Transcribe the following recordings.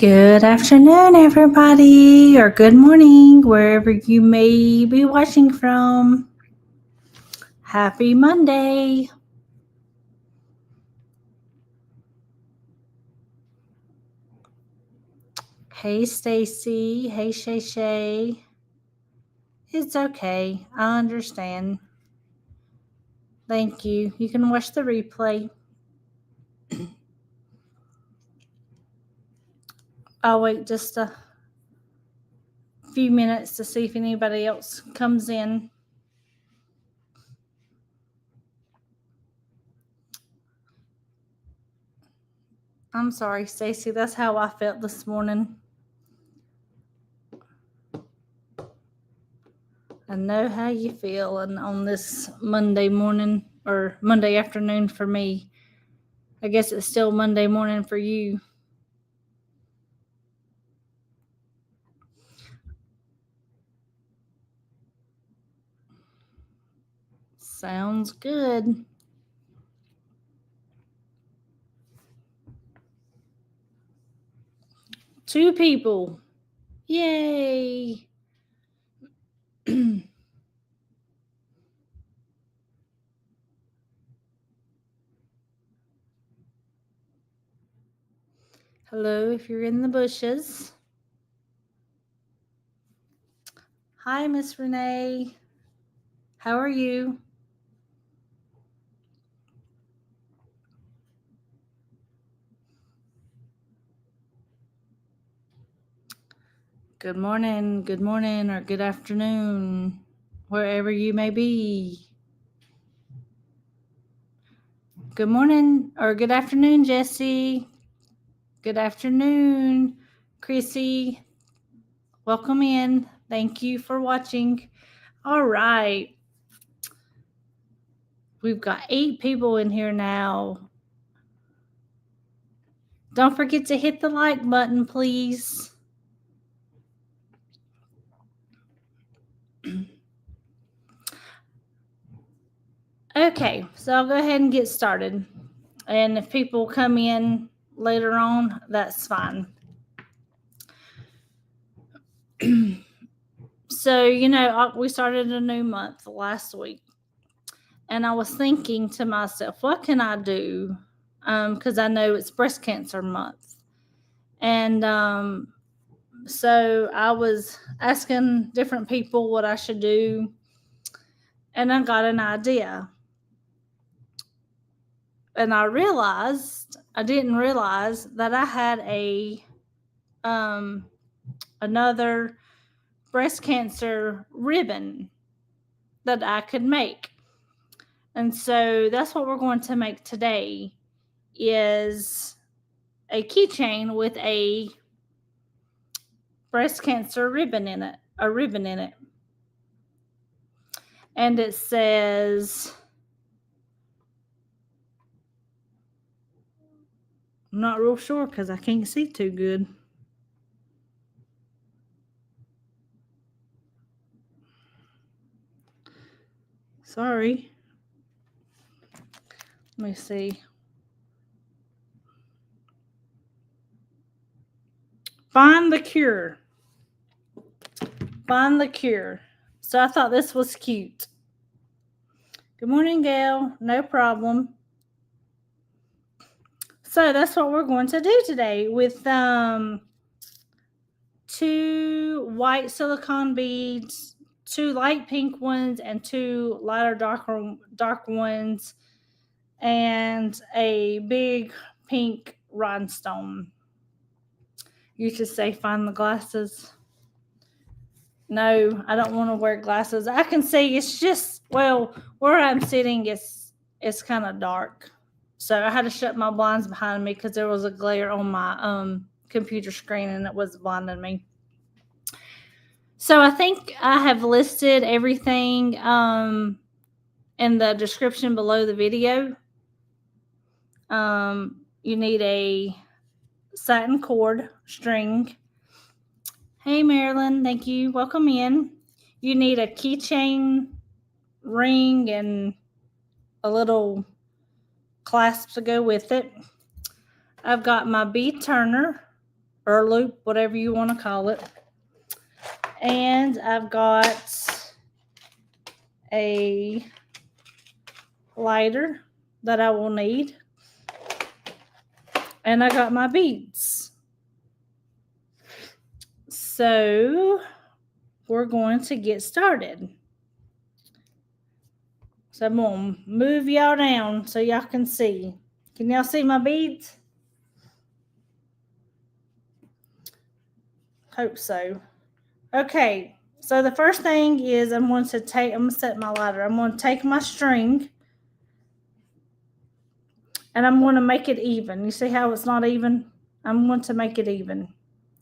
Good afternoon, everybody, or good morning, wherever you may be watching from. Happy Monday. Hey, Stacy. Hey, Shay Shay. It's okay. I understand. Thank you. You can watch the replay. I'll wait just a few minutes to see if anybody else comes in. I'm sorry, Stacy. That's how I felt this morning. I know how you feel on this Monday morning or Monday afternoon for me. I guess it's still Monday morning for you. Sounds good. Two people. Yay. Hello, if you're in the bushes. Hi, Miss Renee. How are you? Good morning, or good afternoon, wherever you may be. Good morning or good afternoon, Jesse. Good afternoon, Chrissy. Welcome in. Thank you for watching. All right. We've got 8 people in here now. Don't forget to hit the like button, please. Okay, so I'll go ahead and get started. And if people come in later on, that's fine. So, we started a new month last week. And I was thinking to myself, what can I do? Because I know it's breast cancer month. And so I was asking different people what I should do. And I got an idea. And I didn't realize that I had another breast cancer ribbon that I could make. And so that's what we're going to make today is a keychain with a breast cancer ribbon in it. And it says, I'm not real sure because I can't see too good. Sorry. Let me see. Find the cure. So I thought this was cute. Good morning, Gail. No problem. So that's what we're going to do today with 2 white silicone beads, 2 light pink ones, and 2 lighter dark ones, and a big pink rhinestone. You should say find the glasses. No, I don't want to wear glasses. I can see it's just, well, where I'm sitting it's kind of dark. So I had to shut my blinds behind me because there was a glare on my computer screen and it was blinding me. So I think I have listed everything in the description below the video. You need a satin cord string. Hey, Marilyn, thank you. Welcome in. You need a keychain ring and a little clasp to go with it. I've got my bead turner or loop, whatever you want to call it. And I've got a lighter that I will need. And I got my beads. So we're going to get started. So I'm going to move y'all down so y'all can see. Can y'all see my beads? Hope so. Okay, so the first thing is I'm going to set my lighter. I'm going to take my string and I'm going to make it even. You see how it's not even? I'm going to make it even,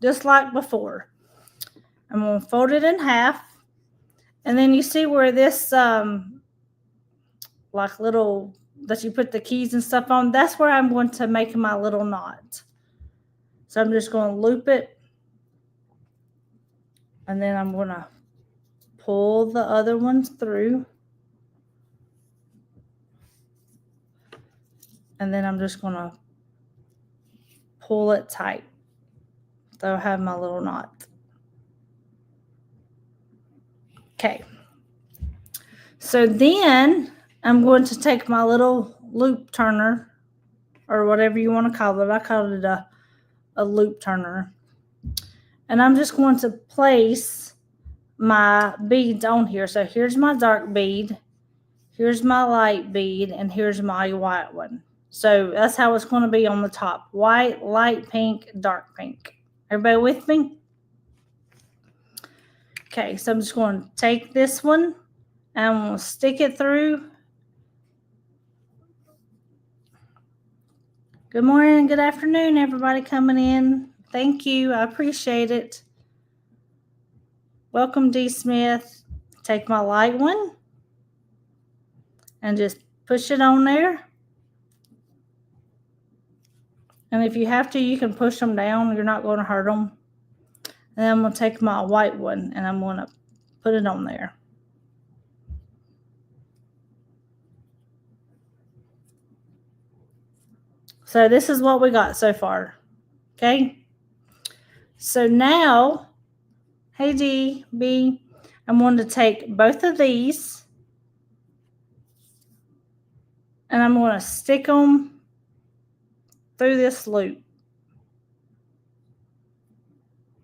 just like before. I'm going to fold it in half. And then you see where this, like little, that you put the keys and stuff on, that's where I'm going to make my little knot. So I'm just going to loop it. And then I'm going to pull the other ones through. And then I'm just going to pull it tight. So I have my little knot. Okay. So then I'm going to take my little loop turner, or whatever you want to call it. I call it a loop turner. And I'm just going to place my beads on here. So here's my dark bead, here's my light bead, and here's my white one. So that's how it's going to be on the top. White, light pink, dark pink. Everybody with me? Okay, so I'm just going to take this one and I'm going to stick it through. Good morning, good afternoon, everybody coming in. Thank you. I appreciate it. Welcome, D. Smith. Take my light one and just push it on there. And if you have to, you can push them down. You're not going to hurt them. And then I'm going to take my white one and I'm going to put it on there. So this is what we got so far. Okay. So now, hey D, B, I'm going to take both of these and I'm going to stick them through this loop,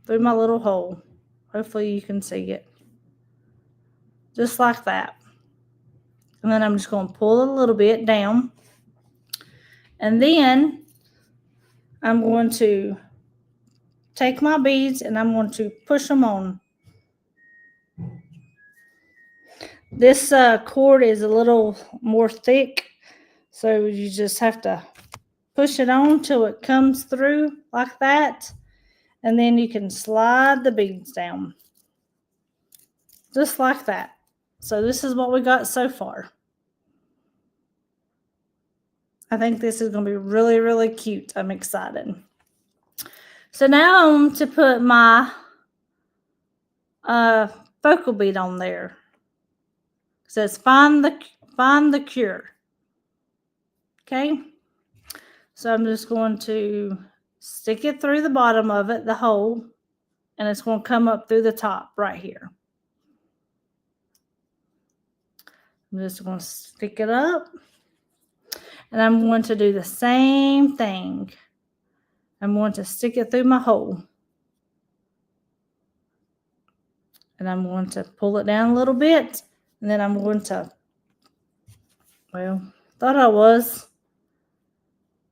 through my little hole. Hopefully you can see it. Just like that. And then I'm just going to pull a little bit down. And then I'm going to take my beads and I'm going to push them on. This cord is a little more thick, so you just have to push it on till it comes through like that, and then you can slide the beads down just like that. So this is what we got so far. I think this is going to be really, really cute. I'm excited. So now I'm going to put my focal bead on there. It says find the cure. Okay. So I'm just going to stick it through the bottom of it, the hole, and it's going to come up through the top right here. I'm just going to stick it up, and I'm going to do the same thing. I'm going to stick it through my hole, and I'm going to pull it down a little bit, and then I'm going to, well, thought I was.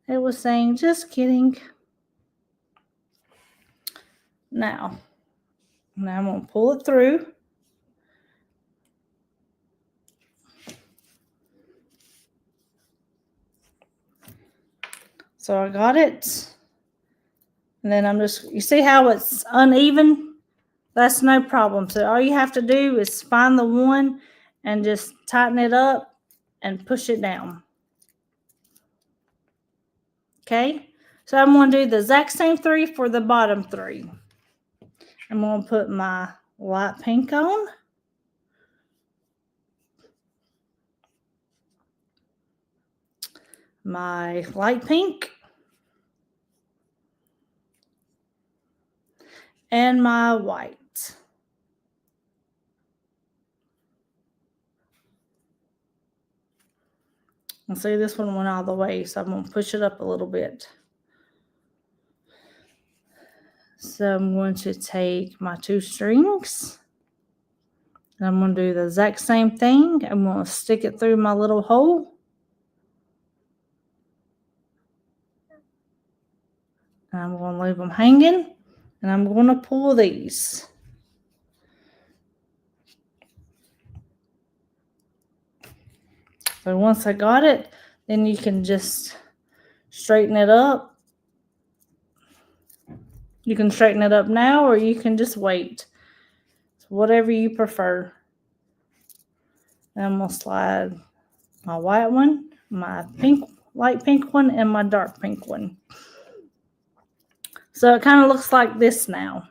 It was saying, just kidding. Now I'm going to pull it through. So I got it. And then I'm just, you see how it's uneven? That's no problem. So all you have to do is find the one and just tighten it up and push it down. Okay? So I'm going to do the exact same 3 for the bottom 3. I'm going to put my light pink on. My light pink. and my white. And see, this one went all the way, so I'm going to push it up a little bit. So I'm going to take my 2 strings. And I'm going to do the exact same thing. I'm going to stick it through my little hole. And I'm going to leave them hanging. And I'm going to pull these. So once I got it, then you can just straighten it up. You can straighten it up now, or you can just wait. It's whatever you prefer. And I'm going to slide my white one, my pink, light pink one, and my dark pink one. So it kind of looks like this now.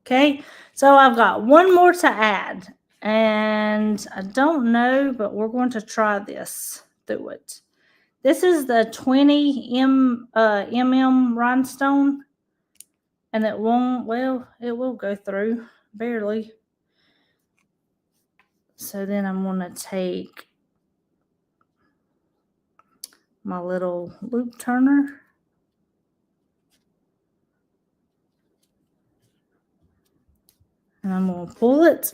Okay, so I've got one more to add. And I don't know, but we're going to try this through it. This is the 20 mm rhinestone. And it won't, well, it will go through, barely. So then I'm going to take my little loop turner. And I'm going to pull it.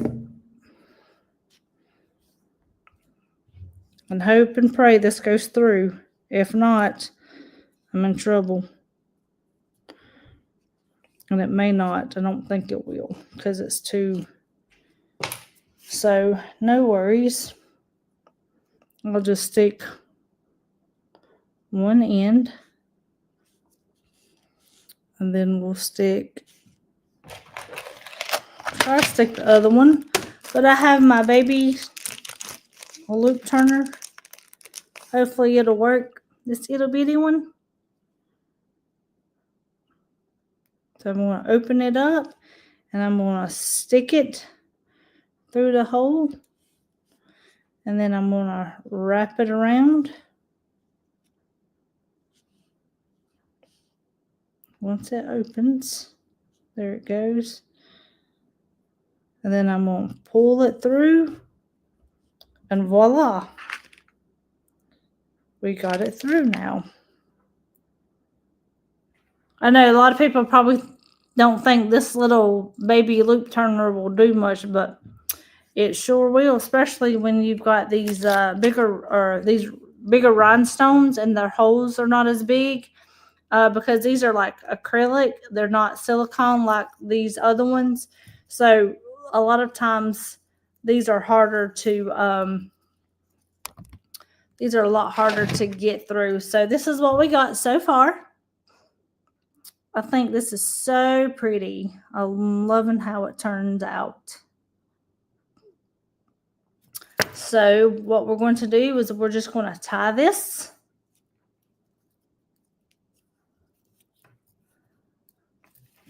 And hope and pray this goes through. If not, I'm in trouble. And it may not. I don't think it will because it's too. So no worries. I'll just stick one end. And then we'll try to stick the other one. But I have my baby loop turner. Hopefully it'll work. This ittle bitty one. So I'm going to open it up and I'm going to stick it through the hole. And then I'm going to wrap it around. Once it opens, there it goes. And then I'm going to pull it through. And voila. We got it through now. I know a lot of people probably don't think this little baby loop turner will do much, but it sure will, especially when you've got these bigger rhinestones and their holes are not as big, because these are like acrylic. They're not silicone like these other ones. So a lot of times these are harder to these are a lot harder to get through. So this is what we got so far. I think this is so pretty. I'm loving how it turns out. So what we're going to do is we're just going to tie this.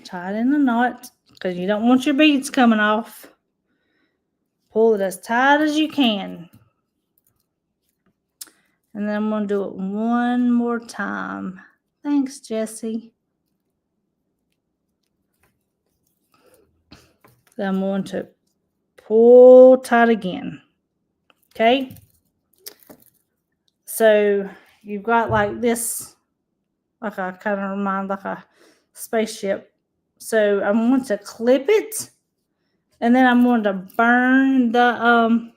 Tie it in a knot because you don't want your beads coming off. Pull it as tight as you can. And then I'm going to do it one more time. Thanks, Jessie. Then I'm going to pull tight again. Okay. So you've got like this, like I kind of remind like a spaceship. So I'm going to clip it. And then I'm going to burn the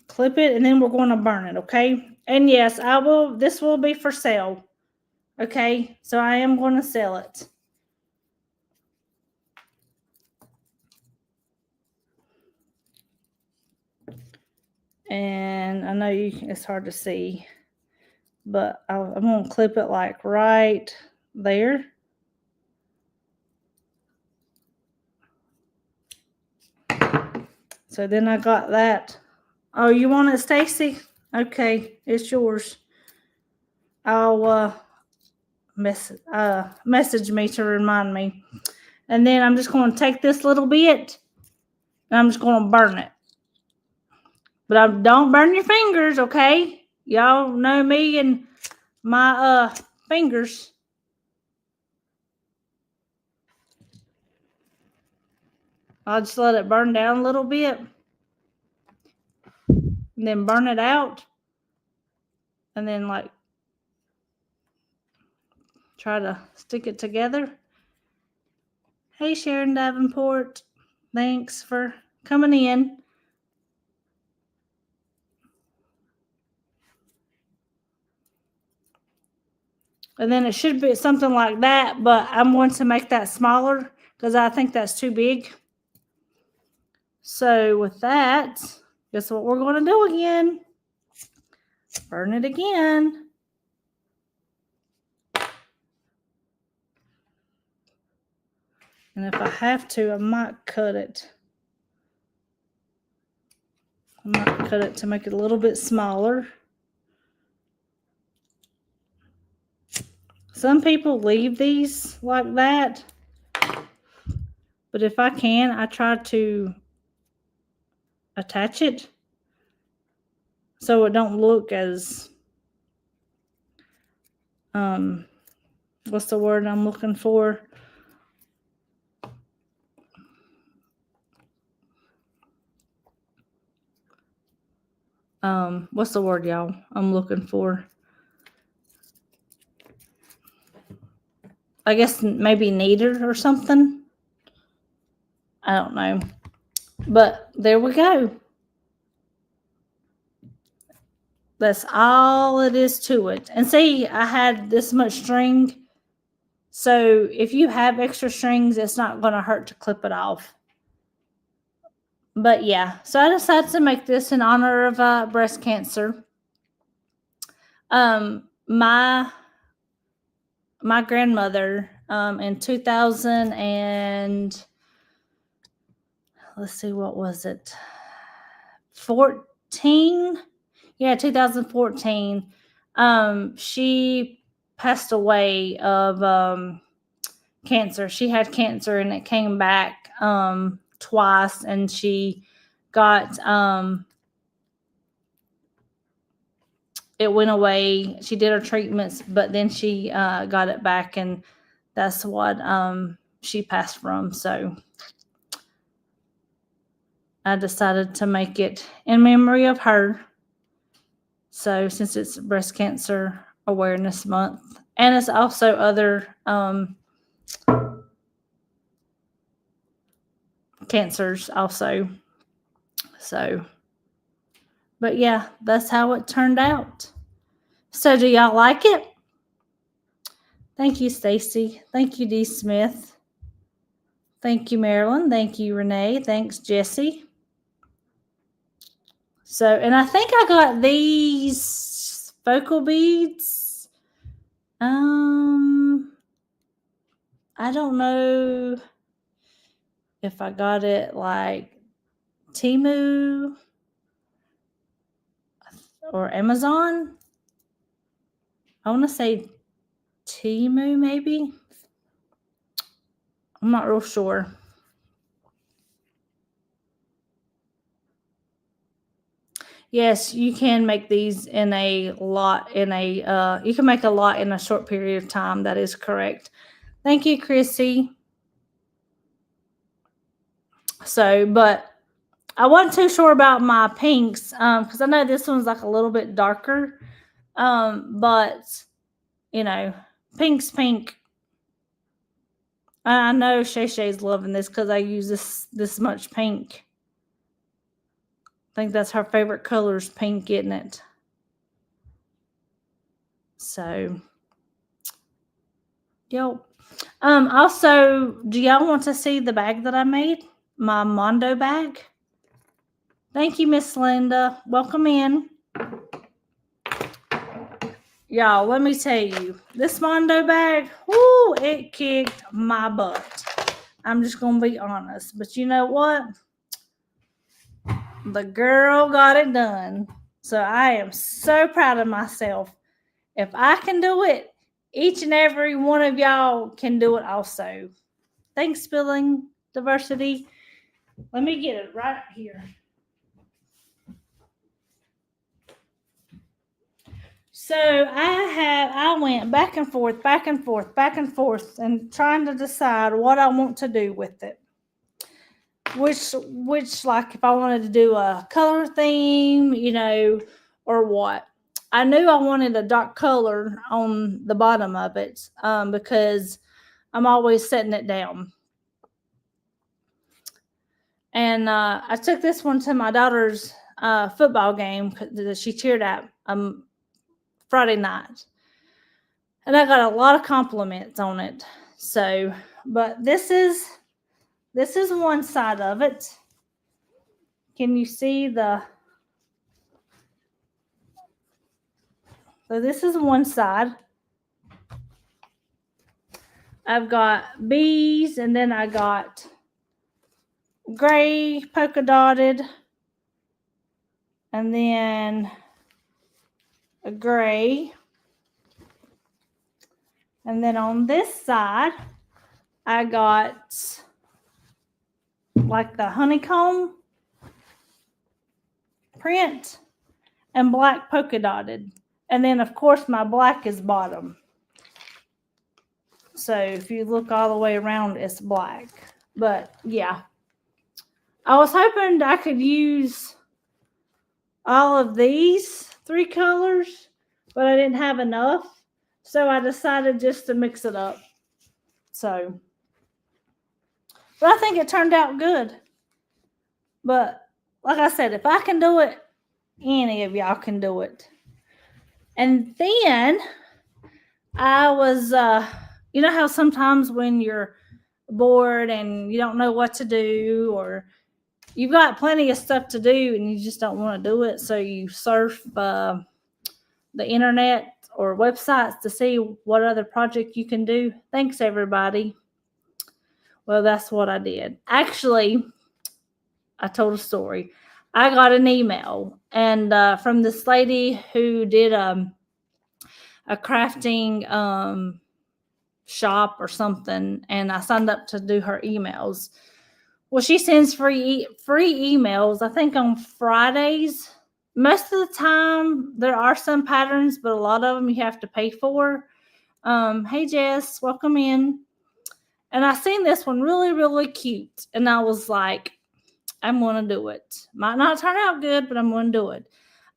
clip it, and then we're going to burn it, okay? And yes, this will be for sale. Okay, so I am going to sell it. And I know it's hard to see, but I'm going to clip it like right there. So then I got that. Oh, you want it, Stacy? Okay, it's yours. I'll message me to remind me. And then I'm just going to take this little bit and I'm just going to burn it. But don't burn your fingers, okay? Y'all know me and my fingers. I'll just let it burn down a little bit. And then burn it out. And then like try to stick it together. Hey, Sharon Davenport. Thanks for coming in. And then it should be something like that, but I'm going to make that smaller because I think that's too big. So with that, guess what we're going to do again? Burn it again. And if I have to, I might cut it. I might cut it to make it a little bit smaller. Some people leave these like that. But if I can, I try to attach it so it don't look as what's the word I'm looking for? What's the word, y'all? I'm looking for. I guess maybe neater or something. I don't know. But there we go. That's all it is to it. And see, I had this much string. So if you have extra strings, it's not going to hurt to clip it off. But yeah, so I decided to make this in honor of breast cancer. My grandmother in 2000 and let's see, what was it? 14? Yeah, 2014. She passed away of cancer. She had cancer and it came back twice, and she got it went away. She did her treatments, but then she got it back, and that's what she passed from. So I decided to make it in memory of her. So since it's Breast Cancer Awareness Month, and it's also other cancers also. So, but yeah, that's how it turned out. So do y'all like it? Thank you, Stacy. Thank you, D. Smith. Thank you, Marilyn. Thank you, Renee. Thanks, Jesse. So, and I think I got these focal beads. I don't know if I got it like Temu or Amazon. I want to say Temu maybe. I'm not real sure. Yes, you can make these in a lot you can make a lot in a short period of time. That is correct. Thank you, Chrissy. So, but I wasn't too sure about my pinks because I know this one's like a little bit darker. But you know, pink's pink. I know Shay Shay's loving this because I use this much pink. I think that's her favorite color is pink, isn't it? So, yep. Also, do y'all want to see the bag that I made? My Mondo bag. Thank you, Miss Linda. Welcome in. Y'all, let me tell you, this Mondo bag, whoo, it kicked my butt. I'm just going to be honest. But you know what? The girl got it done. So I am so proud of myself. If I can do it, each and every one of y'all can do it also. Thanks, Spilling Diversity. Let me get it right here. So I went back and forth, back and forth, back and forth, and trying to decide what I want to do with it. Which like if I wanted to do a color theme, or what. I knew I wanted a dark color on the bottom of it, because I'm always setting it down. And I took this one to my daughter's football game that she cheered at Friday night. And I got a lot of compliments on it. So, but this is one side of it. Can you see so this is one side. I've got bees, and then I got gray polka dotted, and then a gray. And then on this side, I got like the honeycomb print and black polka dotted. And then, of course, my black is bottom. So if you look all the way around, it's black. But, yeah. I was hoping I could use all of these 3 colors, but I didn't have enough. So I decided just to mix it up. So, but I think it turned out good. But like I said, if I can do it, any of y'all can do it. And then I was, you know how sometimes when you're bored and you don't know what to do, or you've got plenty of stuff to do and you just don't want to do it, so you surf the internet or websites to see what other project you can do. Thanks, everybody. Well, that's what I did. Actually, I told a story. I got an email and from this lady who did a crafting shop or something, and I signed up to do her emails. Well, she sends free emails, I think, on Fridays. Most of the time, there are some patterns, but a lot of them you have to pay for. Hey, Jess, welcome in. And I seen this one really, really cute. And I was like, I'm going to do it. Might not turn out good, but I'm going to do it.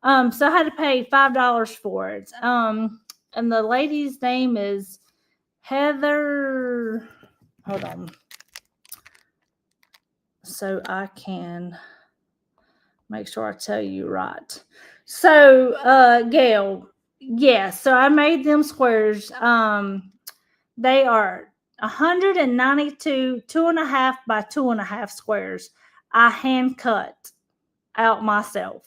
So I had to pay $5 for it. And the lady's name is Heather. Hold on. So I can make sure I tell you right. So, Gail, yes. So I made them squares. They are 192 2.5 by 2.5 squares. I hand cut out myself.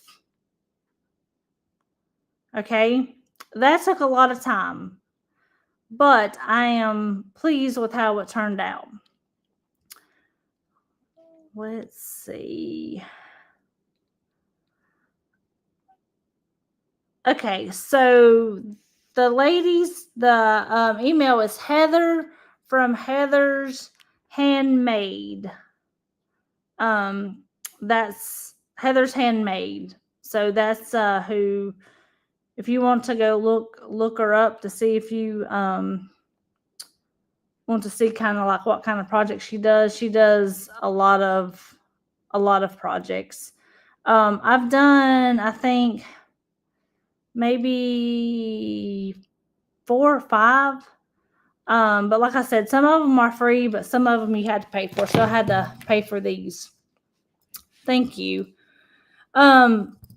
Okay, that took a lot of time, but I am pleased with how it turned out. Let's see. Okay, so the ladies, the email is Heather from Heather's Handmade. That's Heather's Handmade. So that's who, if you want to go look her up to see if you want to see kind of like what kind of projects she does. She does a lot of projects. I've done, I think, maybe 4 or 5. But like I said, some of them are free, but some of them you had to pay for. So I had to pay for these. Thank you.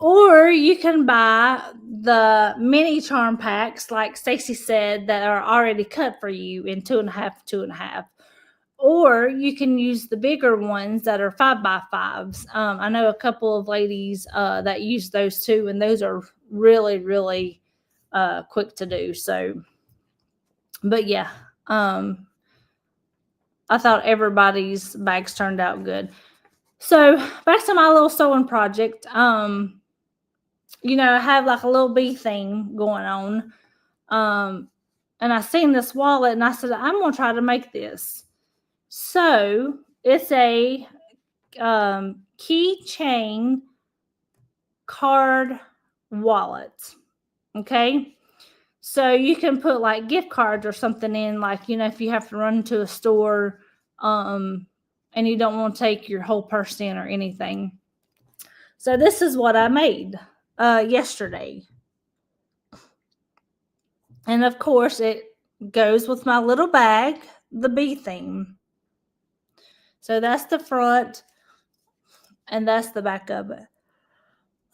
Or you can buy the mini charm packs, like Stacy said, that are already cut for you in 2.5, 2.5. Or you can use the bigger ones that are 5x5s. I know a couple of ladies that use those too, and those are really, really quick to do. So, but yeah, I thought everybody's bags turned out good. So back to my little sewing project. I have like a little bee thing going on. And I seen this wallet and I said, I'm going to try to make this. So it's a Keychain card wallet. Okay. So you can put like gift cards or something in, like, if you have to run to a store, and you don't want to take your whole purse in or anything. So this is what I made yesterday. And of course it goes with my little bag, the bee theme. So that's the front and that's the back of it.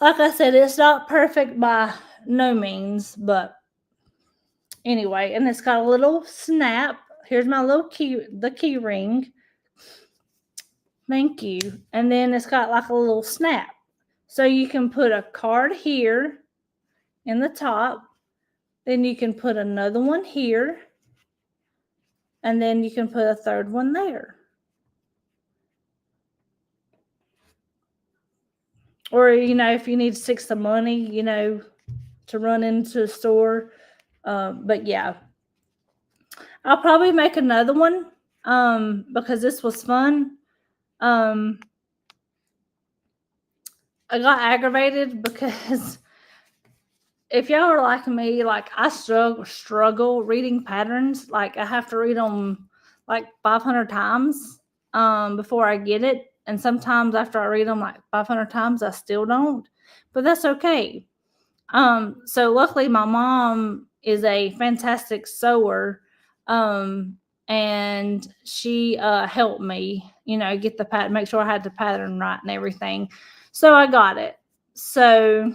Like I said, it's not perfect by no means, but anyway, and it's got a little snap. Here's my little the key ring. Thank you. And then it's got like a little snap. So you can put a card here in the top. Then you can put another one here. And then you can put a third one there. Or, if you need to stick some money, to run into the store. But yeah, I'll probably make another one because this was fun. I got aggravated because if y'all are like me, like I struggle reading patterns. Like I have to read them like 500 times before I get it. And sometimes after I read them like 500 times, I still don't. But that's okay. So luckily my mom is a fantastic sewer. And she helped me, get the pattern, make sure I had the pattern right and everything. So I got it. So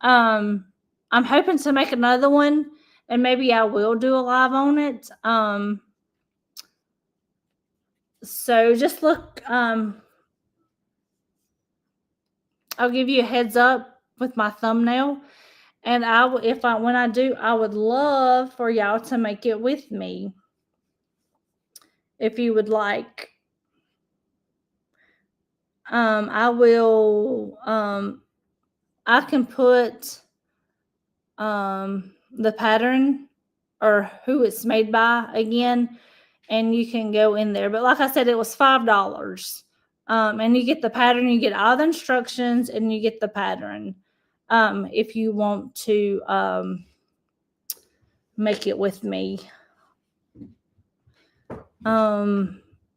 I'm hoping to make another one, and maybe I will do a live on it. So just look, I'll give you a heads up with my thumbnail. And when I do, I would love for y'all to make it with me. If you would like, I will, I can put, the pattern or who it's made by again, and you can go in there. But like I said, it was $5. And you get the pattern, you get all the instructions, and you get the pattern. If you want to make it with me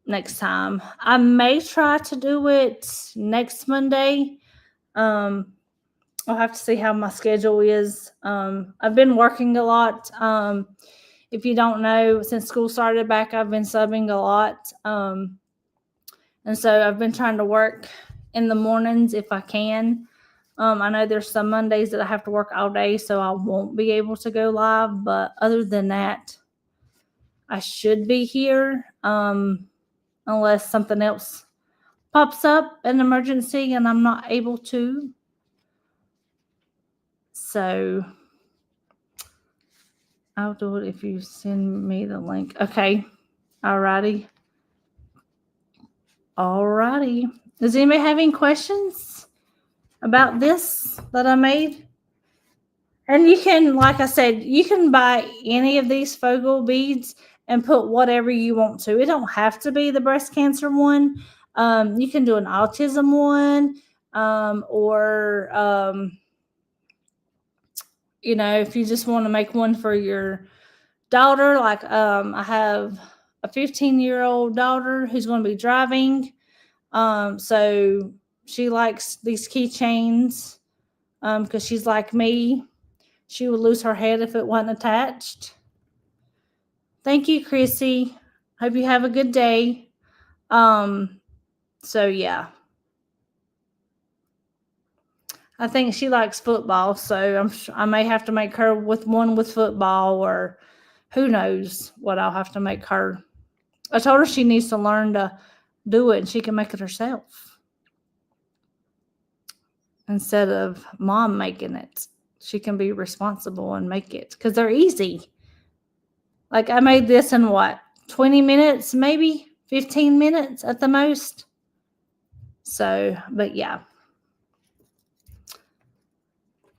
next time. I may try to do it next Monday. I'll have to see how my schedule is. I've been working a lot. If you don't know, since school started back, I've been subbing a lot. And so I've been trying to work in the mornings if I can. I know there's some Mondays that I have to work all day, so I won't be able to go live. But other than that, I should be here unless something else pops up, an emergency, and I'm not able to. So I'll do it if you send me the link. Okay. Alrighty. Does anybody have any questions about this that I made? And you can, like I said, you can buy any of these focal beads and put whatever you want to. It don't have to be the breast cancer one. You can do an autism one, or if you just want to make one for your daughter, like I have a 15-year-old daughter who's going to be driving. So she likes these keychains because she's like me. She would lose her head if it wasn't attached. Thank you, Chrissy. Hope you have a good day. So yeah. I think she likes football, so I may have to make her with one with football, or who knows what I'll have to make her. I told her she needs to learn to do it and she can make it herself. Instead of mom making it, she can be responsible and make it because they're easy. Like I made this in 20 minutes, maybe 15 minutes at the most. So, but yeah.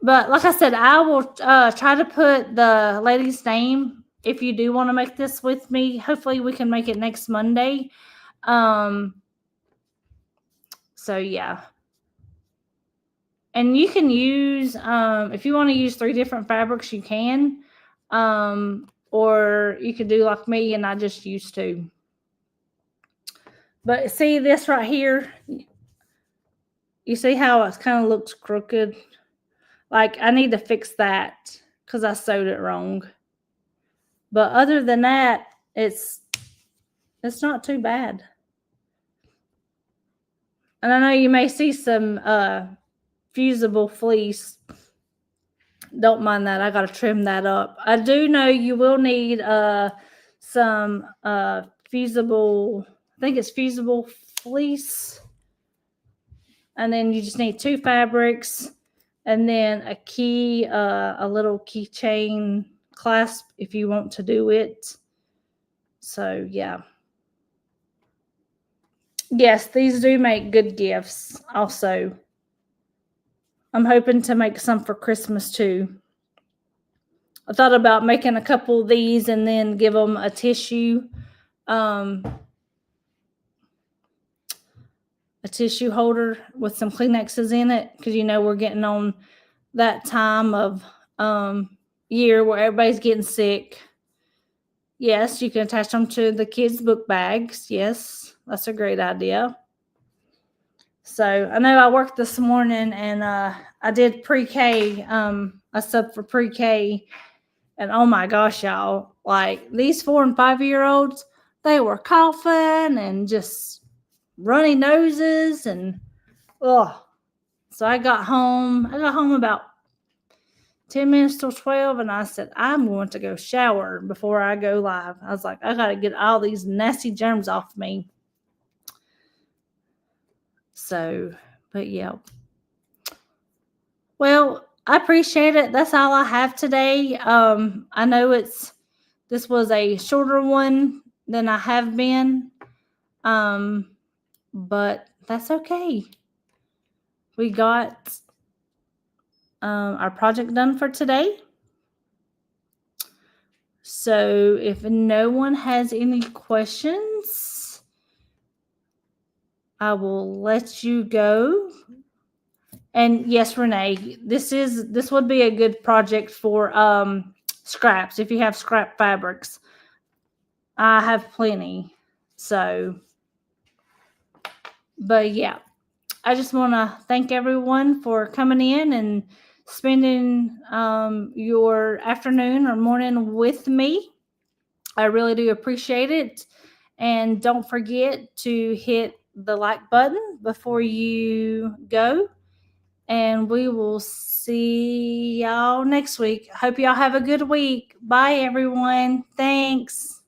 But like I said, I will try to put the lady's name if you do want to make this with me. Hopefully we can make it next Monday. So yeah. And you can use, if you want to use 3 different fabrics, you can. Or you could do like me, and I just used to. But see this right here? You see how it kind of looks crooked? Like, I need to fix that because I sewed it wrong. But other than that, it's not too bad. And I know you may see some fusible fleece. Don't mind that. I got to trim that up. I do know you will need some fusible, I think it's fusible fleece. And then you just need 2 fabrics, and then a little keychain clasp if you want to do it. So yeah. Yes, these do make good gifts also. I'm hoping to make some for Christmas too. I thought about making a couple of these and then give them a tissue holder with some Kleenexes in it, because we're getting on that time of year where everybody's getting sick. Yes, you can attach them to the kids' book bags. Yes, that's a great idea. So I know I worked this morning, and I did pre-K, a sub for pre-K, and oh my gosh, y'all, like these 4 and 5-year-olds, they were coughing and just runny noses, and so I got home about 10 minutes till 12, and I said, I'm going to go shower before I go live. I was like, I got to get all these nasty germs off me. So, but yeah. Well, I appreciate it. That's all I have today. I know this was a shorter one than I have been. But that's okay. We got our project done for today. So if no one has any questions, I will let you go. And yes, Renee, this would be a good project for scraps. If you have scrap fabrics, I have plenty. So, but yeah, I just want to thank everyone for coming in and spending your afternoon or morning with me. I really do appreciate it. And don't forget to hit the like button before you go. And we will see y'all next week. Hope y'all have a good week. Bye, everyone. Thanks.